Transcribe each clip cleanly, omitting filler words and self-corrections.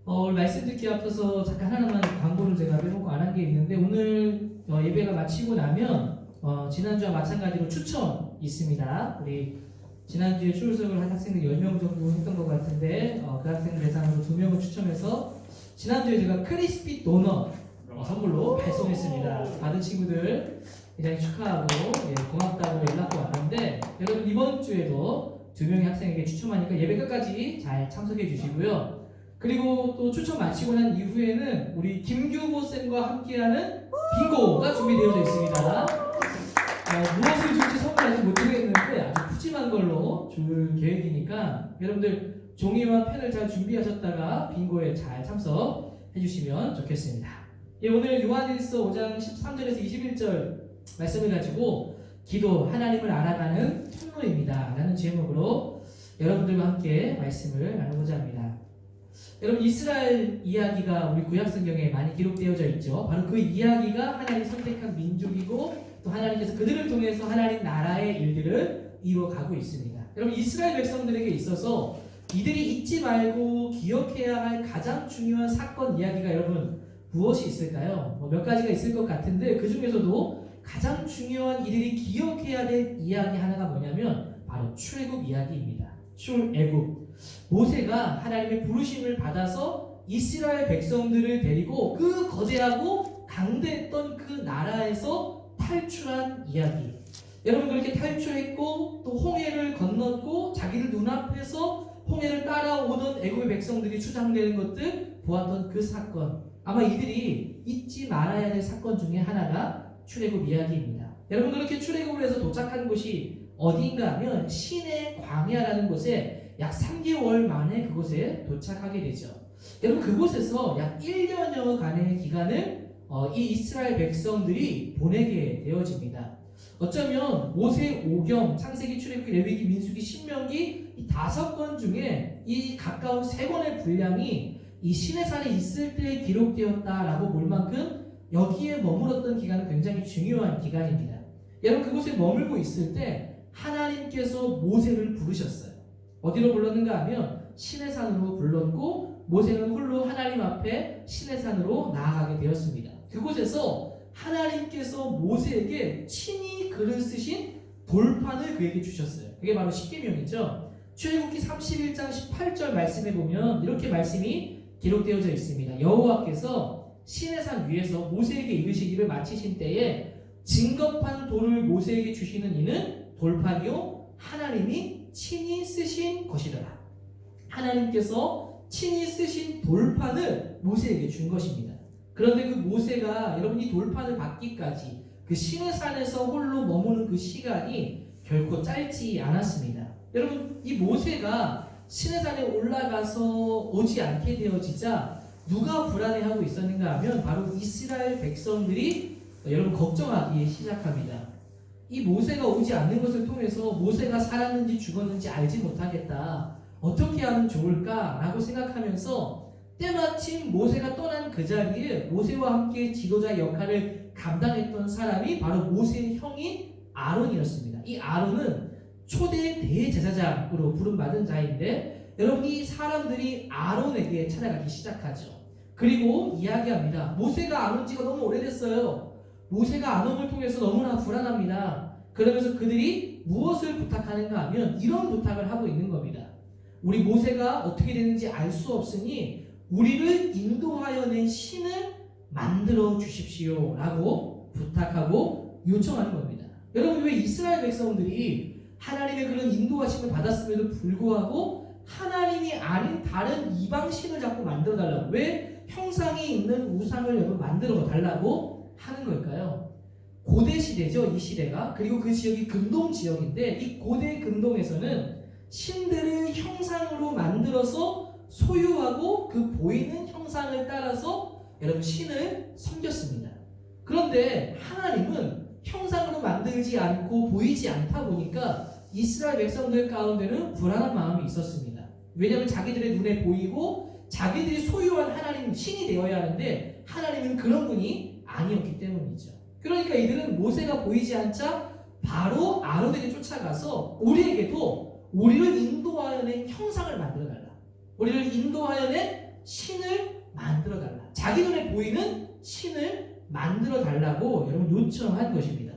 오늘 말씀 듣기 앞서서 잠깐 하나만 광고를 제가 빼먹고 안 한 게 있는데, 오늘 예배가 마치고 나면 지난주와 마찬가지로 추첨 있습니다. 우리 지난주에 출석을 한 학생들 10명 정도 했던 것 같은데, 그 학생 대상으로 2명을 추첨해서 지난주에 제가 크리스피 도넛 선물로 발송했습니다. 받은 친구들 굉장히 축하하고 고맙다고 연락도 왔는데, 여러분 이번 주에도 2명의 학생에게 추첨하니까 예배 끝까지 잘 참석해 주시고요. 그리고 또 추첨 마치고 난 이후에는 우리 김규보 쌤과 함께하는 빙고가 준비되어져 있습니다. 무엇을 줄지 선물 아직 못 드리겠는데 아주 푸짐한 걸로 줄 계획이니까 여러분들 종이와 펜을 잘 준비하셨다가 빙고에 잘 참석해 주시면 좋겠습니다. 오늘 요한일서 5장 13절에서 21절 말씀을 가지고 기도, 하나님을 알아가는 통로입니다 라는 제목으로 여러분들과 함께 말씀을 나누고자 합니다. 여러분, 이스라엘 이야기가 우리 구약성경에 많이 기록되어져 있죠. 바로 그 이야기가 하나님 선택한 민족이고 또 하나님께서 그들을 통해서 하나님 나라의 일들을 이루어가고 있습니다. 여러분, 이스라엘 백성들에게 있어서 이들이 잊지 말고 기억해야 할 가장 중요한 사건 이야기가 여러분 무엇이 있을까요? 몇 가지가 있을 것 같은데 그 중에서도 가장 중요한 이들이 기억해야 될 이야기 하나가 뭐냐면 바로 출애굽 이야기입니다. 출애굽. 모세가 하나님의 부르심을 받아서 이스라엘 백성들을 데리고 그 거대하고 강대했던 그 나라에서 탈출한 이야기. 여러분, 그렇게 탈출했고 또 홍해를 건넜고 자기들 눈앞에서 홍해를 따라오던 애굽의 백성들이 추장되는 것들 보았던 그 사건. 아마 이들이 잊지 말아야 될 사건 중에 하나가 출애굽 이야기입니다. 여러분, 그렇게 출애굽을 해서 도착한 곳이 어디인가 하면 시내 광야라는 곳에 약 3개월 만에 그곳에 도착하게 되죠. 여러분, 그곳에서 약 1년여간의 기간을 이 이스라엘 백성들이 보내게 되어집니다. 어쩌면 모세, 오경, 창세기, 출애굽기, 레위기, 민수기, 신명기 이 5권 중에 이 가까운 3권의 분량이 이 시내산에 있을 때 기록되었다라고 볼 만큼 여기에 머물렀던 기간은 굉장히 중요한 기간입니다. 여러분, 그곳에 머물고 있을 때 하나님께서 모세를 부르셨어요. 어디로 불렀는가 하면 시내산으로 불렀고 모세는 홀로 하나님 앞에 시내산으로 나아가게 되었습니다. 그곳에서 하나님께서 모세에게 친히 글을 쓰신 돌판을 그에게 주셨어요. 그게 바로 십계명이죠. 출애굽기 31장 18절 말씀에 보면 이렇게 말씀이 기록되어져 있습니다. 여호와께서 시내산 위에서 모세에게 이르시기를 마치신 때에 증거판 돌을 모세에게 주시는 이는 돌판이요 하나님이 친히 쓰신 것이더라. 하나님께서 친히 쓰신 돌판을 모세에게 준 것입니다. 그런데 그 모세가 여러분 이 돌판을 받기까지 그 시내산에서 홀로 머무는 그 시간이 결코 짧지 않았습니다. 여러분, 이 모세가 시내산에 올라가서 오지 않게 되어지자 누가 불안해하고 있었는가 하면 바로 이스라엘 백성들이 여러분 걱정하기 시작합니다. 이 모세가 오지 않는 것을 통해서 모세가 살았는지 죽었는지 알지 못하겠다. 어떻게 하면 좋을까? 라고 생각하면서 때마침 모세가 떠난 그 자리에 모세와 함께 지도자 역할을 감당했던 사람이 바로 모세의 형인 아론이었습니다. 이 아론은 초대 대제사장으로 부름받은 자인데 여러분, 이 사람들이 아론에게 찾아가기 시작하죠. 그리고 이야기합니다. 모세가 안 온 지가 너무 오래됐어요. 모세가 안 옴을 통해서 너무나 불안합니다. 그러면서 그들이 무엇을 부탁하는가 하면 이런 부탁을 하고 있는 겁니다. 우리 모세가 어떻게 되는지 알 수 없으니 우리를 인도하여 낸 신을 만들어 주십시오 라고 부탁하고 요청하는 겁니다. 여러분, 왜 이스라엘 백성들이 하나님의 그런 인도하심을 받았음에도 불구하고 하나님이 아닌 다른 이방 신을 자꾸 만들어 달라고, 왜 형상이 있는 우상을 여러분 만들어 달라고 하는 걸까요? 고대 시대죠, 이 시대가. 그리고 그 지역이 근동 지역인데 이 고대 근동에서는 신들을 형상으로 만들어서 소유하고 그 보이는 형상을 따라서 여러분 신을 섬겼습니다. 그런데 하나님은 형상으로 만들지 않고 보이지 않다 보니까 이스라엘 백성들 가운데는 불안한 마음이 있었습니다. 왜냐하면 자기들의 눈에 보이고 자기들이 소유한 하나님 신이 되어야 하는데 하나님은 그런 분이 아니었기 때문이죠. 그러니까 이들은 모세가 보이지 않자 바로 아론에게 쫓아가서 우리에게도 우리를 인도하여 낸 형상을 만들어달라, 우리를 인도하여 낸 신을 자기 눈에 보이는 신을 만들어 달라고 여러분 요청한 것입니다.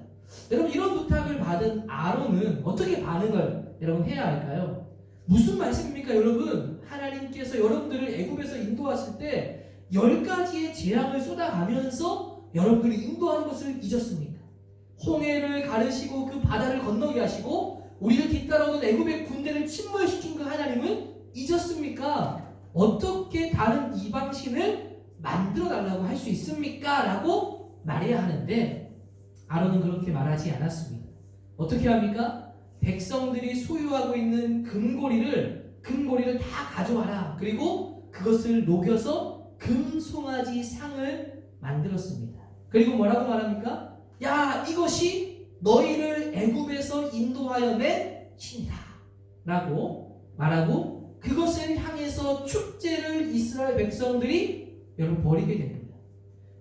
여러분 이런 부탁을 받은 아론은 어떻게 반응을 여러분 해야 할까요? 무슨 말씀입니까 여러분? 하나님께서 여러분들을 애굽에서 인도하실 때 10가지의 재앙을 쏟아가면서 여러분들이 인도한 것을 잊었습니까? 홍해를 가르시고 그 바다를 건너게 하시고 우리를 뒤따라오는 애굽의 군대를 침몰시킨 그 하나님을 잊었습니까? 어떻게 다른 이방신을 만들어 달라고 할 수 있습니까? 라고 말해야 하는데 아론은 그렇게 말하지 않았습니다. 어떻게 합니까? 백성들이 소유하고 있는 금고리를 다 가져와라. 그리고 그것을 녹여서 금송아지 상을 만들었습니다. 그리고 뭐라고 말합니까? 야, 이것이 너희를 애굽에서 인도하여 낸 신이다 라고 말하고 그것을 향해서 축제를 이스라엘 백성들이 여러분 벌이게 됩니다.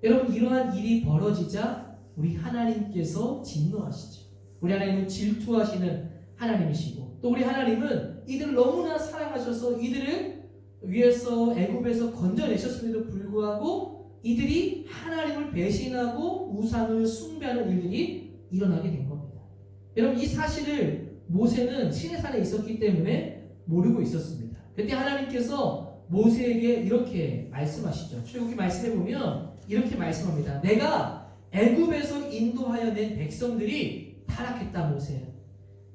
여러분 이러한 일이 벌어지자 우리 하나님께서 진노하시죠. 우리 하나님은 질투하시는 하나님이시고 또 우리 하나님은 이들을 너무나 사랑하셔서 이들을 위해서 애굽에서 건져내셨음에도 불구하고 이들이 하나님을 배신하고 우상을 숭배하는 일들이 일어나게 된 겁니다. 여러분 이 사실을 모세는 시내산에 있었기 때문에 모르고 있었습니다. 그때 하나님께서 모세에게 이렇게 말씀하시죠. 출애굽기 말씀해 보면 이렇게 말씀합니다. 내가 애굽에서 인도하여 낸 백성들이 타락했다 모세.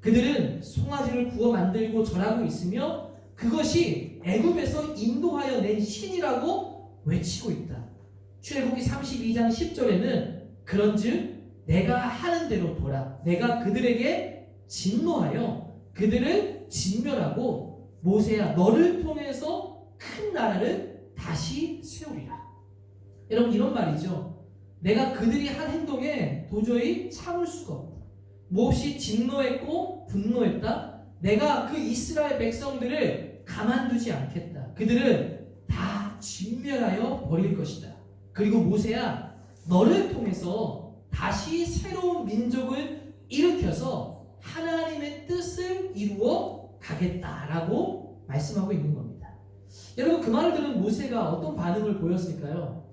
그들은 송아지를 구워 만들고 절하고 있으며 그것이 애굽에서 인도하여 낸 신이라고 외치고 있다. 출애굽기 32장 10절에는 그런즉 내가 하는 대로 보라. 내가 그들에게 진노하여 그들을 진멸하고 모세야 너를 통해서 큰 나라를 다시 세우리라. 여러분 이런 말이죠. 내가 그들이 한 행동에 도저히 참을 수가 없다. 몹시 진노했고 분노했다. 내가 그 이스라엘 백성들을 가만두지 않겠다. 그들을 다 진멸하여 버릴 것이다. 그리고 모세야 너를 통해서 다시 새로운 민족을 일으켜서 하나님의 뜻을 이루어 가겠다라고 말씀하고 있는 겁니다. 여러분 그 말을 들은 모세가 어떤 반응을 보였을까요?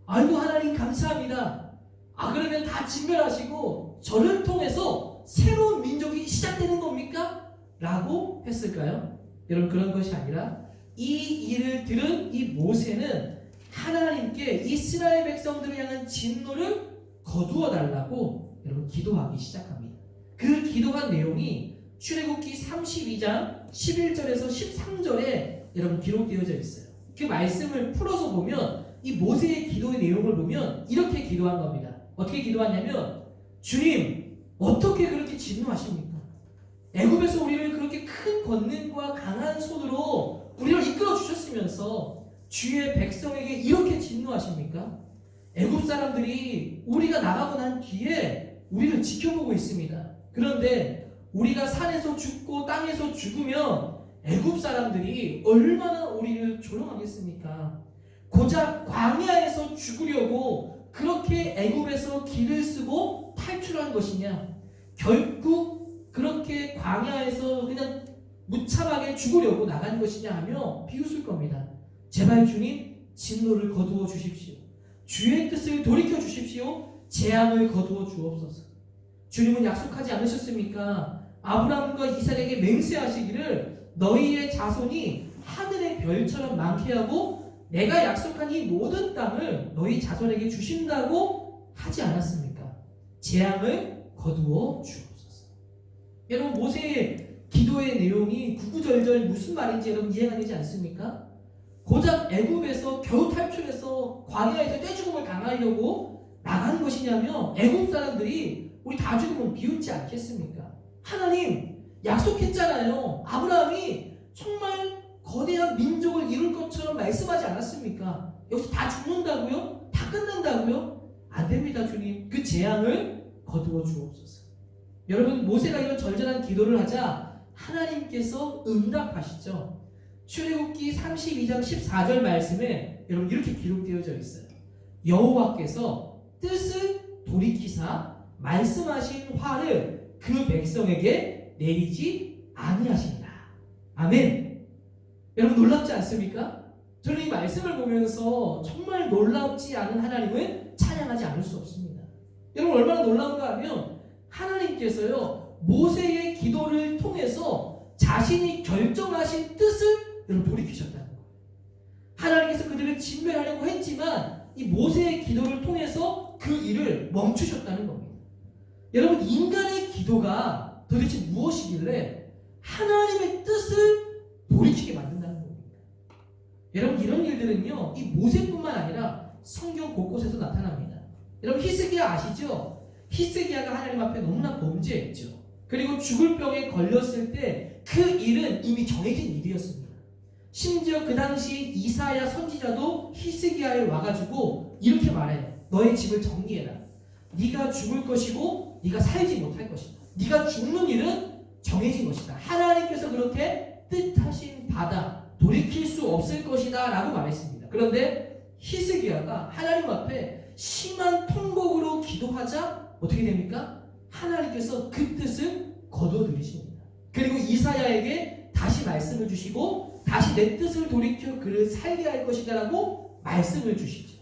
아이고 하나님 감사합니다. 그러면 다 진멸하시고 저를 통해서 새로운 민족이 시작되는 겁니까? 라고 했을까요? 여러분 그런 것이 아니라 이 일을 들은 이 모세는 하나님께 이스라엘 백성들을 향한 진노를 거두어 달라고 여러분 기도하기 시작합니다. 그 기도한 내용이 출애굽기 32장 11절에서 13절에 여러분 기록되어져 있어요. 그 말씀을 풀어서 보면 이 모세의 기도의 내용을 보면 이렇게 기도한 겁니다. 어떻게 기도하냐면 주님 어떻게 그렇게 진노하십니까? 애굽에서 우리를 그렇게 큰 권능과 강한 손으로 우리를 이끌어 주셨으면서 주의 백성에게 이렇게 진노하십니까? 애굽 사람들이 우리가 나가고 난 뒤에 우리를 지켜보고 있습니다. 그런데 우리가 산에서 죽고 땅에서 죽으면 애굽 사람들이 얼마나 우리를 조롱하겠습니까? 고작 광야에서 죽으려고 그렇게 애굽에서 길을 쓰고 탈출한 것이냐? 결국 그렇게 광야에서 그냥 무참하게 죽으려고 나간 것이냐 하며 비웃을 겁니다. 제발 주님 진노를 거두어 주십시오. 주의 뜻을 돌이켜 주십시오. 재앙을 거두어 주옵소서. 주님은 약속하지 않으셨습니까? 아브라함과 이삭에게 맹세하시기를 너희의 자손이 하늘의 별처럼 많게 하고 내가 약속한 이 모든 땅을 너희 자손에게 주신다고 하지 않았습니까? 재앙을 거두어 주옵소서. 여러분 모세의 기도의 내용이 구구절절 무슨 말인지 여러분 이해가 되지 않습니까? 고작 애굽에서 겨우 탈출해서 광야에서 떼죽음을 당하려고 나간 것이냐며 애굽 사람들이 우리 다 죽으면 비웃지 않겠습니까? 하나님 약속했잖아요. 아브라함이 정말 거대한 민족을 이룰 것처럼 말씀하지 않았습니까? 여기서 다 죽는다고요? 다 끝난다고요? 안 됩니다 주님. 그 재앙을 거두어 주옵소서. 여러분 모세가 이런 절절한 기도를 하자 하나님께서 응답하시죠. 출애굽기 32장 14절 말씀에 여러분 이렇게 기록되어져 있어요. 여호와께서 뜻을 돌이키사 말씀하신 화를 그 백성에게 내리지 아니하시니라. 아멘. 여러분 놀랍지 않습니까? 저는 이 말씀을 보면서 정말 놀랍지 않은 하나님을 찬양하지 않을 수 없습니다. 여러분 얼마나 놀라운가 하면 하나님께서요 모세의 기도를 통해서 자신이 결정하신 뜻을 여러분 돌이키셨다는 거예요. 하나님께서 그들을 진멸하려고 했지만 이 모세의 기도를 통해서 그 일을 멈추셨다는 겁니다. 여러분 인간의 기도가 도대체 무엇이길래 하나님의 뜻을 돌이키게 만든다는 겁니다. 여러분 이런 일들은요 이 모세뿐만 아니라 성경 곳곳에서 나타납니다. 여러분 히스기야 아시죠? 히스기야가 하나님 앞에 너무나 범죄했죠. 그리고 죽을 병에 걸렸을 때 그 일은 이미 정해진 일이었습니다. 심지어 그 당시 이사야 선지자도 히스기야에 와가지고 이렇게 말해요. 너의 집을 정리해라. 네가 죽을 것이고 네가 살지 못할 것이다. 네가 죽는 일은 정해진 것이다. 하나님께서 그렇게 뜻하신 바다 돌이킬 수 없을 것이다 라고 말했습니다. 그런데 히스기야가 하나님 앞에 심한 통곡으로 기도하자 어떻게 됩니까? 하나님께서 그 뜻을 거둬들이십니다. 그리고 이사야에게 다시 말씀을 주시고 다시 내 뜻을 돌이켜 그를 살게 할 것이다 라고 말씀을 주시죠.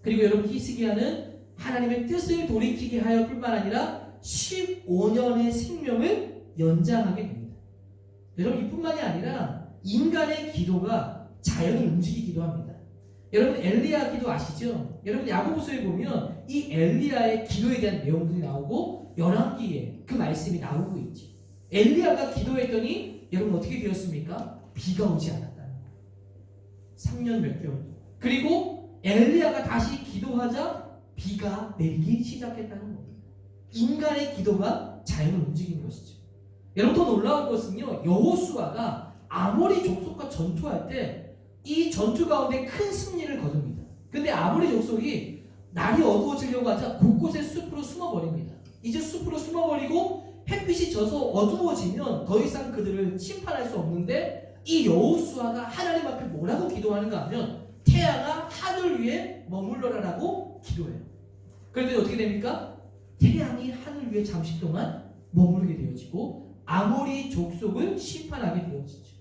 그리고 여러분 히스기야는 하나님의 뜻을 돌이키게 하여 뿐만 아니라 15년의 생명을 연장하게 됩니다. 여러분 이뿐만이 아니라 인간의 기도가 자연을 움직이기도 합니다. 여러분 엘리야 기도 아시죠? 여러분 야고보서에 보면 이 엘리야의 기도에 대한 내용들이 나오고 열왕기에 그 말씀이 나오고 있죠. 엘리야가 기도했더니 여러분 어떻게 되었습니까? 비가 오지 않았다는 거예요. 3년 몇 개월. 그리고 엘리야가 다시 기도하자 비가 내리기 시작했다는 겁니다. 인간의 기도가 자연을 움직이는 것이죠. 여러분 더 놀라운 것은요. 여호수아가 아모리 족속과 전투할 때 이 전투 가운데 큰 승리를 거둡니다. 근데 아모리 족속이 날이 어두워지려고 하자 곳곳에 숲으로 숨어버립니다. 이제 숲으로 숨어버리고 햇빛이 져서 어두워지면 더 이상 그들을 침탈할 수 없는데 이 여호수아가 하나님 앞에 뭐라고 기도하는가 하면 태양아 하늘 위에 머물러라라고 기도해요. 그런데 어떻게 됩니까? 태양이 하늘 위에 잠시 동안 머무르게 되어지고 아모리 족속을 심판하게 되어지죠.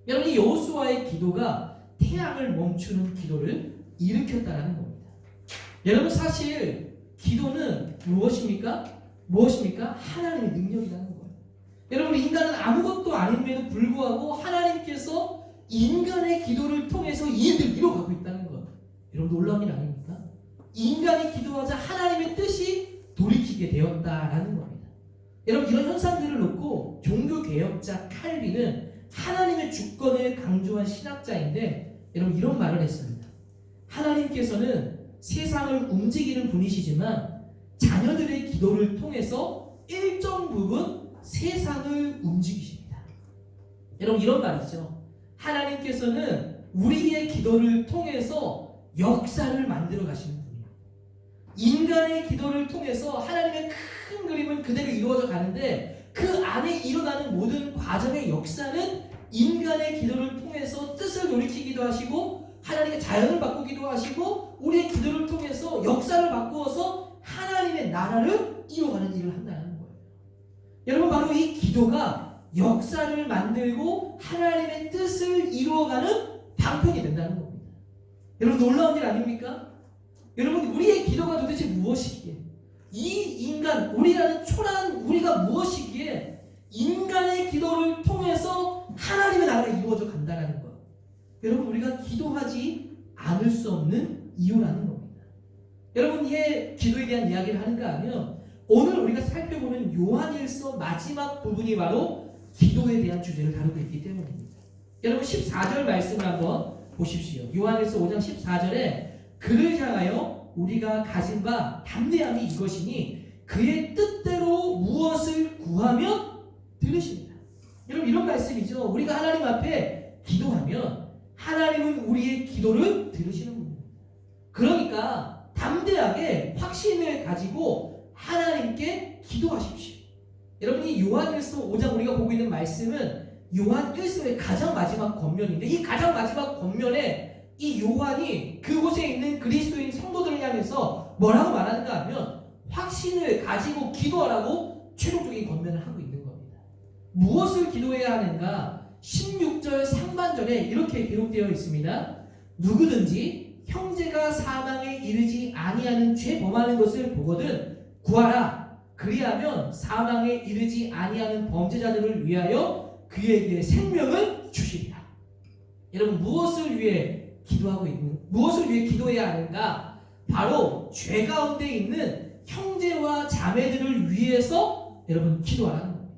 여러분 이 여호수아의 기도가 태양을 멈추는 기도를 일으켰다는 겁니다. 여러분 사실 기도는 무엇입니까? 하나님의 능력이라는 거예요. 여러분 인간은 아무것도 아님에도 불구하고 하나님께서 인간의 기도를 통해서 이 일을 이뤄가고 있다는 거예요. 여러분 놀라운 일 아닙니까? 인간이 기도하자 하나님의 뜻이 돌이키게 되었다라는 겁니다. 여러분 이런 현상들을 놓고 종교개혁자 칼빈은 하나님의 주권을 강조한 신학자인데 여러분 이런 말을 했습니다. 하나님께서는 세상을 움직이는 분이시지만 자녀들의 기도를 통해서 일정 부분 세상을 움직이십니다. 여러분 이런 말이죠. 하나님께서는 우리의 기도를 통해서 역사를 만들어 가시는 분이에요. 인간의 기도를 통해서 하나님의 큰 그림은 그대로 이루어져 가는데 그 안에 일어나는 모든 과정의 역사는 인간의 기도를 통해서 뜻을 돌이키기도 하시고 하나님의 자연을 바꾸기도 하시고 우리의 기도를 통해서 역사를 바꾸어서 하나님의 나라를 이루어가는 일을 한다는 거예요. 여러분 바로 이 기도가 역사를 만들고 하나님의 뜻을 이루어가는 방편이 된다는 겁니다. 여러분 놀라운 일 아닙니까? 여러분 우리의 기도가 도대체 무엇이기에 이 인간 우리라는 초라한 우리가 무엇이기에 인간의 기도를 통해서 하나님의 나라가 이루어져 간다는 것. 여러분 우리가 기도하지 않을 수 없는 이유라는 겁니다. 여러분 이 기도에 대한 이야기를 하는가 하면 오늘 우리가 살펴보는 요한일서 마지막 부분이 바로 기도에 대한 주제를 다루고 있기 때문입니다. 여러분 14절 말씀을 한번 보십시오. 요한일서 5장 14절에 그를 향하여 우리가 가진 바 담대함이 이것이니 그의 뜻대로 무엇을 구하면 들으십니다. 여러분 이런 말씀이죠. 우리가 하나님 앞에 기도하면 하나님은 우리의 기도를 들으시는 분입니다. 그러니까 담대하게 확신을 가지고 하나님께 기도하십시오. 여러분 이 요한일서 5장 우리가 보고 있는 말씀은 요한일서의 가장 마지막 권면인데 이 가장 마지막 권면에 이 요한이 그곳에 있는 그리스도인 성도들을 향해서 뭐라고 말하는가 하면 확신을 가지고 기도하라고 최종적인 권면을 하고 있는 겁니다. 무엇을 기도해야 하는가? 16절 상반절에 이렇게 기록되어 있습니다. 누구든지 형제가 사망에 이르지 아니하는 죄 범하는 것을 보거든 구하라. 그리하면 사망에 이르지 아니하는 범죄자들을 위하여 그에게 생명을 주시리라. 여러분, 무엇을 위해 기도해야 하는가? 바로 죄 가운데 있는 형제와 자매들을 위해서 여러분 기도하라는 겁니다.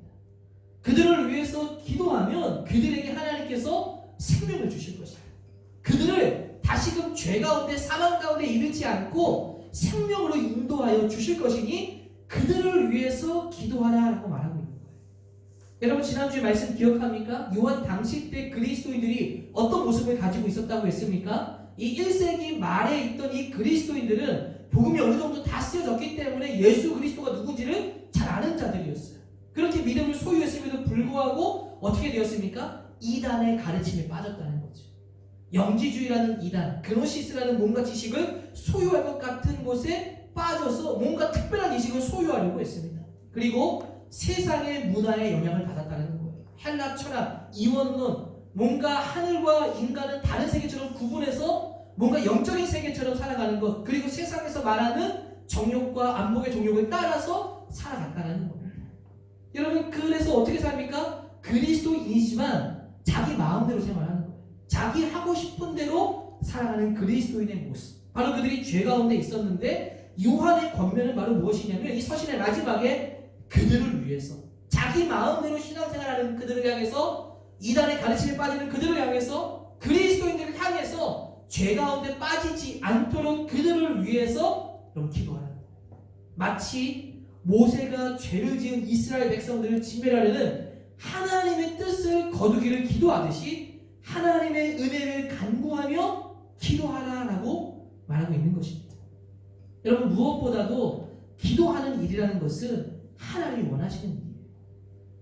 그들을 위해서 기도하면 그들에게 하나님께서 생명을 주실 것이다. 그들을 다시금 죄 가운데 사망 가운데 이르지 않고 생명으로 인도하여 주실 것이니 그들을 위해서 기도하라라고 말하고 있는 거예요. 여러분, 지난주에 말씀 기억합니까? 요한 당시 때 그리스도인들이 어떤 모습을 가지고 있었다고 했습니까? 이 1세기 말에 있던 이 그리스도인들은 복음이 어느 정도 다 쓰여졌기 때문에 예수 그리스도가 누군지를 잘 아는 자들이었어요. 그렇게 믿음을 소유했음에도 불구하고 어떻게 되었습니까? 이단의 가르침에 빠졌다는 거죠. 영지주의라는 이단, 그노시스라는 뭔가 지식을 소유할 것 같은 곳에 빠져서 뭔가 특별한 지식을 소유하려고 했습니다. 그리고 세상의 문화에 영향을 받았다는 거예요. 헬라 철학, 이원론, 뭔가 하늘과 인간은 다른 세계처럼 구분해서 뭔가 영적인 세계처럼 살아가는 것, 그리고 세상에서 말하는 정욕과 안목의 정욕을 따라서 살아갔다는 겁니다. 여러분, 그래서 어떻게 삽니까? 그리스도인이지만 자기 마음대로 생활하는 거예요. 자기 하고 싶은 대로 살아가는 그리스도인의 모습, 바로 그들이 죄 가운데 있었는데 요한의 권면은 바로 무엇이냐면 이 서신의 마지막에 그들을 위해서, 자기 마음대로 신앙생활하는 그들을 향해서, 이단의 가르침에 빠지는 그들을 향해서, 그리스도인들을 향해서 죄 가운데 빠지지 않도록 그들을 위해서 기도하라는 거예요. 마치 모세가 죄를 지은 이스라엘 백성들을 진멸하려는 하나님의 뜻을 거두기를 기도하듯이 하나님의 은혜를 간구하며 기도하라라고 말하고 있는 것입니다. 여러분, 무엇보다도 기도하는 일이라는 것은 하나님이 원하시는 일이에요.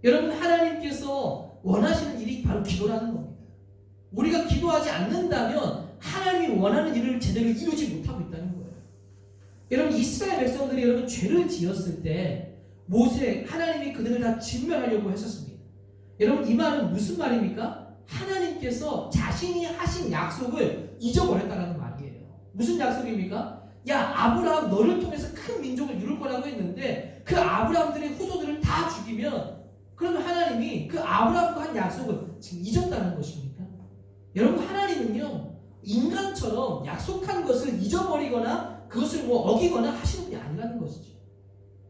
여러분, 하나님께서 원하시는 일이 바로 기도라는 겁니다. 우리가 기도하지 않는다면 하나님이 원하는 일을 제대로 이루지 못하고 있다는 거예요. 여러분, 이스라엘 백성들이 여러분 죄를 지었을 때 모세, 하나님이 그들을 다 진멸하려고 했었습니다. 여러분, 이 말은 무슨 말입니까? 하나님께서 자신이 하신 약속을 잊어버렸다는 말이에요. 무슨 약속입니까? 야, 아브라함 너를 통해서 큰 민족을 이룰 거라고 했는데 그 아브라함들의 후손들을 다 죽이면 그러면 하나님이 그 아브라함과 한 약속을 지금 잊었다는 것입니까? 여러분, 하나님은요 인간처럼 약속한 것을 잊어버리거나 그것을 어기거나 하시는 분이 아니라는 것이죠.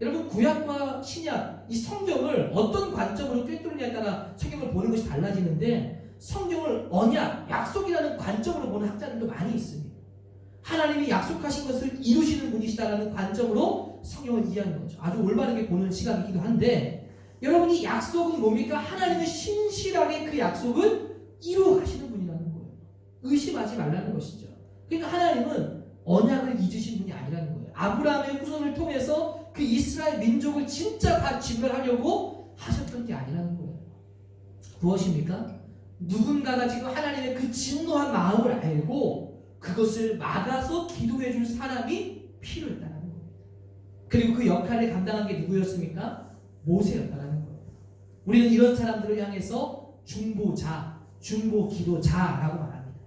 여러분, 구약과 신약, 이 성경을 어떤 관점으로 꿰뚫느냐에 따라 성경을 보는 것이 달라지는데 성경을 언약, 약속이라는 관점으로 보는 학자들도 많이 있습니다. 하나님이 약속하신 것을 이루시는 분이시다라는 관점으로 성경을 이해하는 거죠. 아주 올바르게 보는 시각이기도 한데, 여러분, 이 약속은 뭡니까? 하나님은 신실하게 그 약속을 이루어 가시는 분이라는 거예요. 의심하지 말라는 것이죠. 그러니까 하나님은 언약을 잊으신 분이 아니라는 거예요. 아브라함의 후손을 통해서 그 이스라엘 민족을 진짜 다 진멸하려고 하셨던 게 아니라는 거예요. 무엇입니까? 누군가가 지금 하나님의 그 진노한 마음을 알고 그것을 막아서 기도해 줄 사람이 필요했다는 겁니다. 그리고 그 역할을 감당한 게 누구였습니까? 모세였다는 거예요. 우리는 이런 사람들을 향해서 중보자, 중보기도자라고 말합니다.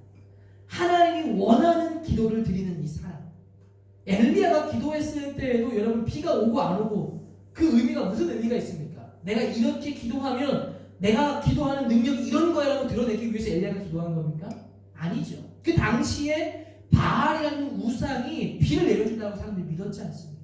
하나님이 원하는 기도를 드리는 이 사람. 엘리야가 기도했을 때에도 여러분 비가 오고 안 오고 그 의미가 무슨 의미가 있습니까? 내가 이렇게 기도하면 내가 기도하는 능력이 이런 거야라고 드러내기 위해서 엘리야가 기도한 겁니까? 아니죠. 그 당시에 바알이라는 우상이 비를 내려준다고 사람들이 믿었지 않습니까?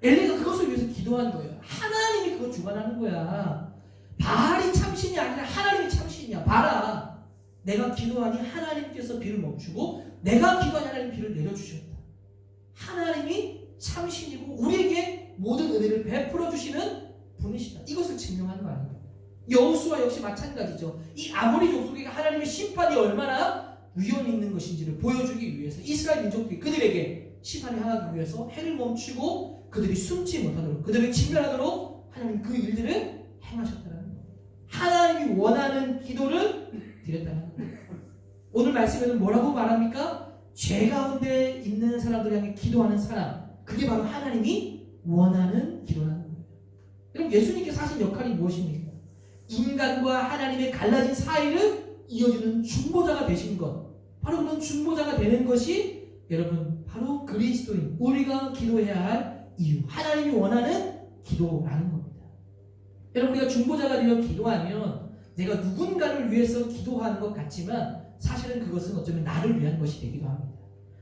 엘리야가 그것을 위해서 기도한 거예요. 하나님이 그걸 주관하는 거야. 바알이 참신이 아니라 하나님이 참신이야. 봐라, 내가 기도하니 하나님께서 비를 멈추고 내가 기도하니 하나님이 비를 내려주셨다. 하나님이 참신이고 우리에게 모든 은혜를 베풀어 주시는 분이시다. 이것을 증명하는 거 아닙니까? 여호수아 역시 마찬가지죠. 이 아모리 족속에게 하나님의 심판이 얼마나 위험이 있는 것인지를 보여주기 위해서 이스라엘 민족들이 그들에게 심판을 향하기 위해서 해를 멈추고 그들이 숨지 못하도록, 그들을 진멸하도록 하나님 그 일들을 행하셨다는 겁니다. 하나님이 원하는 기도를 드렸다는 겁니다. 오늘 말씀에는 뭐라고 말합니까? 죄 가운데 있는 사람들 향해 기도하는 사람, 그게 바로 하나님이 원하는 기도라는 거예요. 그럼 예수님께서 하신 역할이 무엇입니까? 인간과 하나님의 갈라진 사이를 이어주는 중보자가 되신 것, 바로 그런 중보자가 되는 것이 여러분 바로 그리스도인, 우리가 기도해야 할 이유, 하나님이 원하는 기도라는 겁니다. 여러분, 우리가 중보자가 되어 기도하면 내가 누군가를 위해서 기도하는 것 같지만 사실은 그것은 어쩌면 나를 위한 것이 되기도 합니다.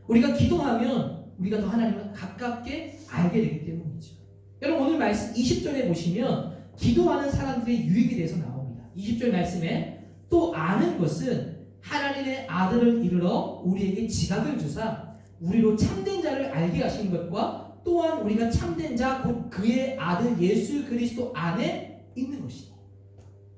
우리가 기도하면 우리가 더 하나님을 가깝게 알게 되기 때문이죠. 여러분, 오늘 말씀 20절에 보시면 기도하는 사람들의 유익에 대해서 나옵니다. 20절 말씀에 또 아는 것은 하나님의 아들을 이르러 우리에게 지각을 주사 우리로 참된 자를 알게 하신 것과 또한 우리가 참된 자 곧 그의 아들 예수 그리스도 안에 있는 것이다.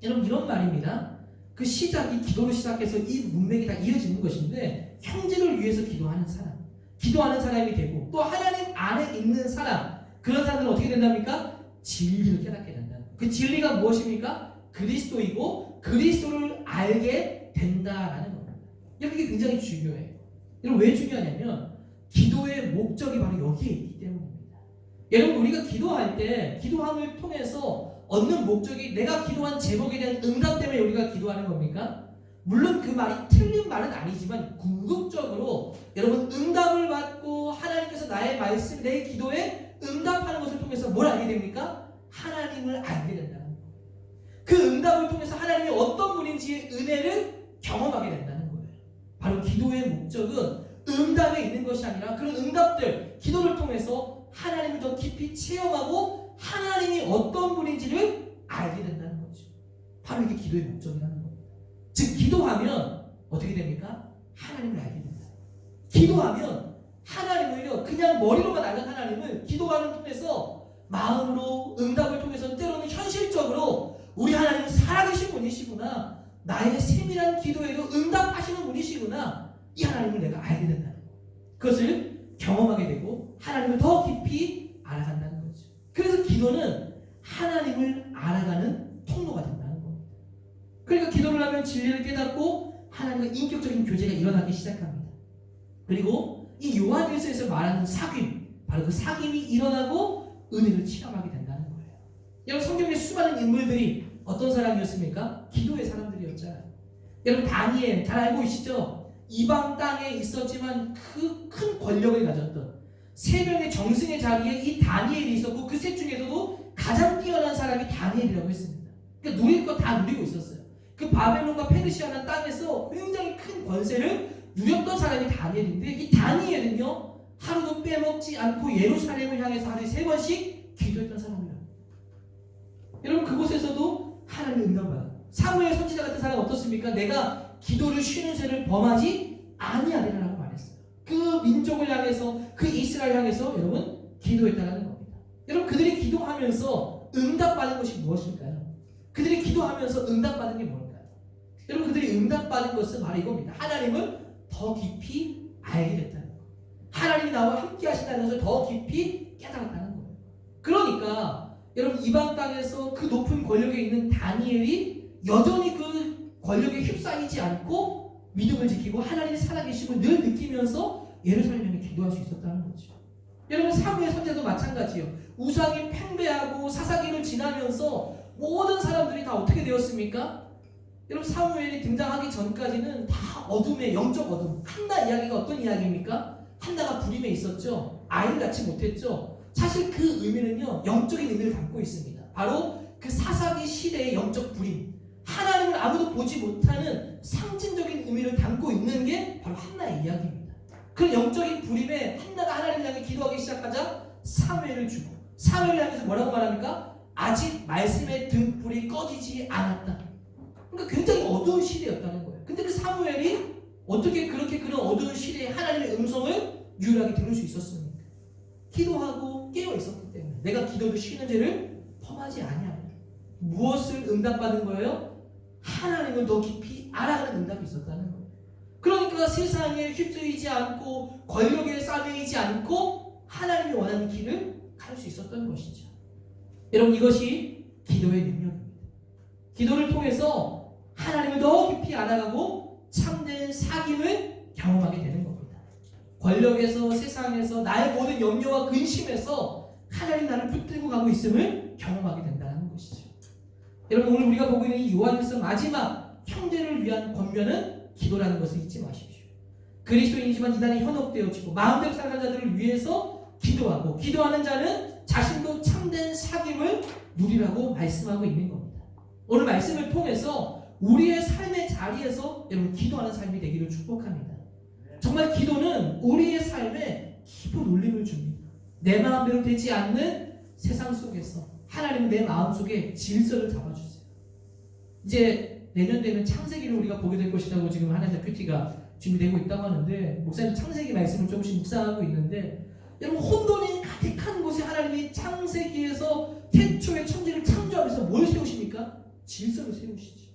여러분, 이런 말입니다. 그 시작이 기도로 시작해서 이 문맥이 다 이어지는 것인데, 형제를 위해서 기도하는 사람, 기도하는 사람이 되고 또 하나님 안에 있는 사람, 그런 사람들은 어떻게 된답니까? 진리를 깨닫게 된다는 거예요. 그 진리가 무엇입니까? 그리스도이고 그리스도를 알게 된다라는 겁니다. 여러분, 이게 굉장히 중요해요. 여러분, 왜 중요하냐면 기도의 목적이 바로 여기에 있기 때문입니다. 여러분, 우리가 기도할 때 기도함을 통해서 얻는 목적이 내가 기도한 제목에 대한 응답 때문에 우리가 기도하는 겁니까? 물론 그 말이 틀린 말은 아니지만 궁극적으로 여러분 응답을 받고 하나님께서 나의 말씀, 내 기도에 응답하는 것을 통해서 뭘 알게 됩니까? 하나님을 알게 된다는 거예요. 그 응답을 통해서 하나님이 어떤 분인지의 은혜를 경험하게 된다는 거예요. 바로 기도의 목적은 응답에 있는 것이 아니라 그런 응답들, 기도를 통해서 하나님을 더 깊이 체험하고 하나님이 어떤 분인지를 알게 된다는 거죠. 바로 이게 기도의 목적이라는 겁니다. 즉, 기도하면 어떻게 됩니까? 하나님을 알게 된다. 기도하면 하나님을요, 그냥 머리로만 아는 하나님을 기도하는 통해서 마음으로, 응답을 통해서 때로는 현실적으로 우리 하나님은 살아계신 분이시구나, 나의 세밀한 기도에도 응답하시는 분이시구나, 이 하나님을 내가 알게 된다는 거예요. 그것을 경험하게 되고 하나님을 더 깊이 알아간다는 거죠. 그래서 기도는 하나님을 알아가는 통로가 된다는 겁니다. 그러니까 기도를 하면 진리를 깨닫고 하나님과 인격적인 교제가 일어나기 시작합니다. 그리고 이 요한일서에서 말하는 사귐, 바로 그 사귐이 일어나고 은혜를 체험하게 된다는 거예요. 여러분, 성경의 수많은 인물들이 어떤 사람이었습니까? 기도의 사람들이었잖아요. 여러분, 다니엘 잘 알고 계시죠? 이방 땅에 있었지만 그 큰 권력을 가졌던 세 명의 정승의 자리에 이 다니엘이 있었고, 그 셋 중에서도 가장 뛰어난 사람이 다니엘이라고 했습니다. 그러니까 누릴 거 다 누리고 있었어요. 그 바벨론과 페르시아라는 땅에서 굉장히 큰 권세를 누렸던 사람이 다니엘인데, 이 다니엘은요 하루도 빼먹지 않고 예루살렘을 향해서 하루에 3번씩 기도했던 사람이에요. 여러분, 그곳에서도 하나님의 응답을 받아요. 사무엘 선지자 같은 사람 어떻습니까? 내가 기도를 쉬는 새를 범하지 아니하리라고 말했어요. 그 민족을 향해서, 그 이스라엘 향해서 여러분 기도했다는 겁니다. 여러분, 그들이 기도하면서 응답받은 것이 무엇일까요? 그들이 기도하면서 응답받은 게 뭘까요? 여러분, 그들이 응답받은 것은 바로 이겁니다. 하나님을 더 깊이 알게 됐다는 거예요. 하나님이 나와 함께 하신다는 것을 더 깊이 깨달았다는 거예요. 그러니까 여러분, 이방 땅에서 그 높은 권력에 있는 다니엘이 여전히 그 권력에 휩싸이지 않고 믿음을 지키고 하나님이 살아계심을 늘 느끼면서 예루살렘 향해 기도할 수 있었다는 거죠. 여러분, 사무엘 선지자도 마찬가지예요. 우상이 팽배하고 사사기를 지나면서 모든 사람들이 다 어떻게 되었습니까? 여러분, 사무엘이 등장하기 전까지는 다 어둠의 영적 어둠. 한나 이야기가 어떤 이야기입니까? 한나가 불임에 있었죠. 아이를 낳지 못했죠. 사실 그 의미는요, 영적인 의미를 담고 있습니다. 바로 그 사사기 시대의 영적 불임, 하나님을 아무도 보지 못하는 상징적인 의미를 담고 있는 게 바로 한나의 이야기입니다. 그 영적인 불임에 한나가 하나님을 향해 기도하기 시작하자 사무엘을 주고, 사무엘을 향해서 뭐라고 말합니까? 아직 말씀의 등불이 꺼지지 않았다. 그러니까 굉장히 어두운 시대였다는 거예요. 근데 그 사무엘이 어떻게 그렇게 그런 어두운 시대에 하나님의 음성을 유일하게 들을 수 있었습니까? 기도하고 깨어 있었기 때문에. 내가 기도를 쉬는 죄를 범하지 아니하리라. 무엇을 응답받은 거예요? 하나님을 더 깊이 알아가는 응답이 있었다는 거예요. 그러니까 세상에 휩쓸리지 않고 권력에 싸매이지 않고 하나님이 원하는 길을 갈 수 있었던 것이죠. 여러분, 이것이 기도의 능력입니다. 기도를 통해서 하나님을 더 깊이 알아가고 참된 사귐을 경험하게 되는 겁니다. 권력에서, 세상에서, 나의 모든 염려와 근심에서 하나님 나를 붙들고 가고 있음을 경험하게 된다는 것이죠. 여러분 오늘 우리가 보고 있는 이 요한일서 마지막 형제를 위한 권면은 기도라는 것을 잊지 마십시오. 그리스도인이지만 이단에 현혹되어지고 마음대로 살아가는 자들을 위해서 기도하고 기도하는 자는 자신도 참된 사귐을 누리라고 말씀하고 있는 겁니다. 오늘 말씀을 통해서 우리의 삶의 자리에서 여러분 기도하는 삶이 되기를 축복합니다. 정말 기도는 우리의 삶에 기본 울림을 줍니다. 내 마음대로 되지 않는 세상 속에서 하나님은 내 마음속에 질서를 잡아주세요. 이제 내년 되면 창세기를 우리가 보게 될 것이라고 지금 하나님 큐티가 준비되고 있다고 하는데 목사님 창세기 말씀을 조금씩 묵상하고 있는데 여러분 혼돈이 가득한 곳에 하나님이 창세기에서 태초에 천지를 창조하면서 뭘 세우십니까? 질서를 세우시지.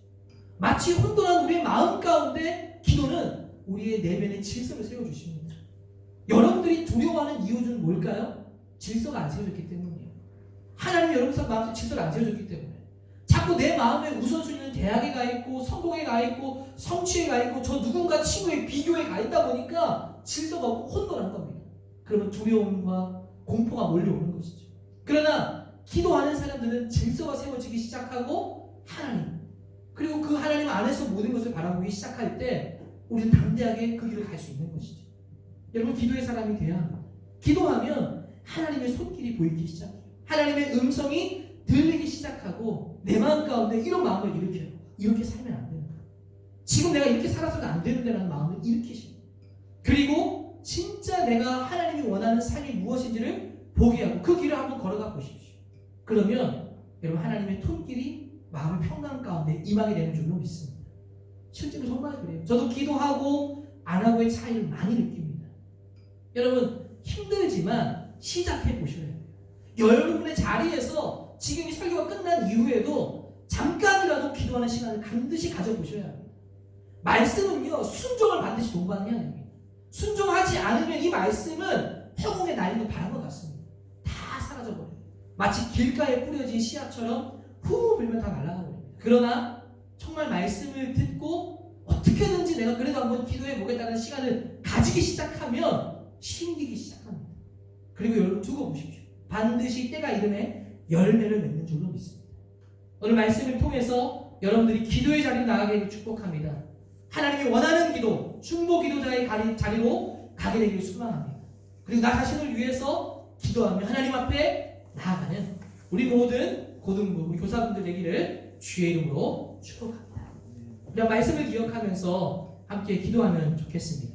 마치 혼돈한 우리의 마음 가운데 기도는 우리의 내면의 질서를 세워주십니다. 여러분들이 두려워하는 이유는 뭘까요? 질서가 안 세워졌기 때문이에요. 하나님이 여러분 마음속에 질서가 안 세워졌기 때문에 자꾸 내 마음에 우선순위는 대학에 가 있고 성공에 가 있고 성취에 가 있고 저 누군가 친구의 비교에 가 있다 보니까 질서가 없고 혼돈한 겁니다. 그러면 두려움과 공포가 몰려오는 것이죠. 그러나 기도하는 사람들은 질서가 세워지기 시작하고 하나님 그리고 그 하나님 안에서 모든 것을 바라보기 시작할 때 우리는 담대하게 그 길을 갈 수 있는 것이죠. 여러분 기도의 사람이 돼야 합니다. 기도하면 하나님의 손길이 보이기 시작해요. 하나님의 음성이 들리기 시작하고 내 마음 가운데 이런 마음을 일으켜요. 이렇게 살면 안 된다. 지금 내가 이렇게 살아서는 안 되는데라는 마음을 일으키십니다. 그리고 진짜 내가 하나님이 원하는 삶이 무엇인지를 보게 하고 그 길을 한번 걸어가 보십시오. 그러면 여러분 하나님의 손길이 마음의 평강 가운데 임하게 되는 줄로 믿습니다. 실제로 정말 그래요. 저도 기도하고 안 하고의 차이를 많이 느낍니다. 여러분 힘들지만 시작해 보셔야 돼요. 여러분의 자리에서 지금 이 설교가 끝난 이후에도 잠깐이라도 기도하는 시간을 반드시 가져보셔야 합니다. 말씀은요 순종을 반드시 동반해야 됩니다. 순종하지 않으면 이 말씀은 허공에 날리는 바람과 같습니다. 다 사라져버려요. 마치 길가에 뿌려진 씨앗처럼 후 불면 다 날아가버립니다. 그러나 정말 말씀을 듣고 어떻게든지 내가 그래도 한번 기도해 보겠다는 시간을 가지기 시작하면 힘기기 시작합니다. 그리고 여러분 두고 보십시오. 반드시 때가 이름에 열매를 맺는 줄로 믿습니다. 오늘 말씀을 통해서 여러분들이 기도의 자리로 나가게 축복합니다. 하나님이 원하는 기도, 중보 기도자의 자리로 가게 되기를 소망합니다. 그리고 나 자신을 위해서 기도하며 하나님 앞에 나아가는 우리 모든 고등부, 우리 교사분들 되기를 주의 이름으로 축복합니다. 우리가 말씀을 기억하면서 함께 기도하면 좋겠습니다.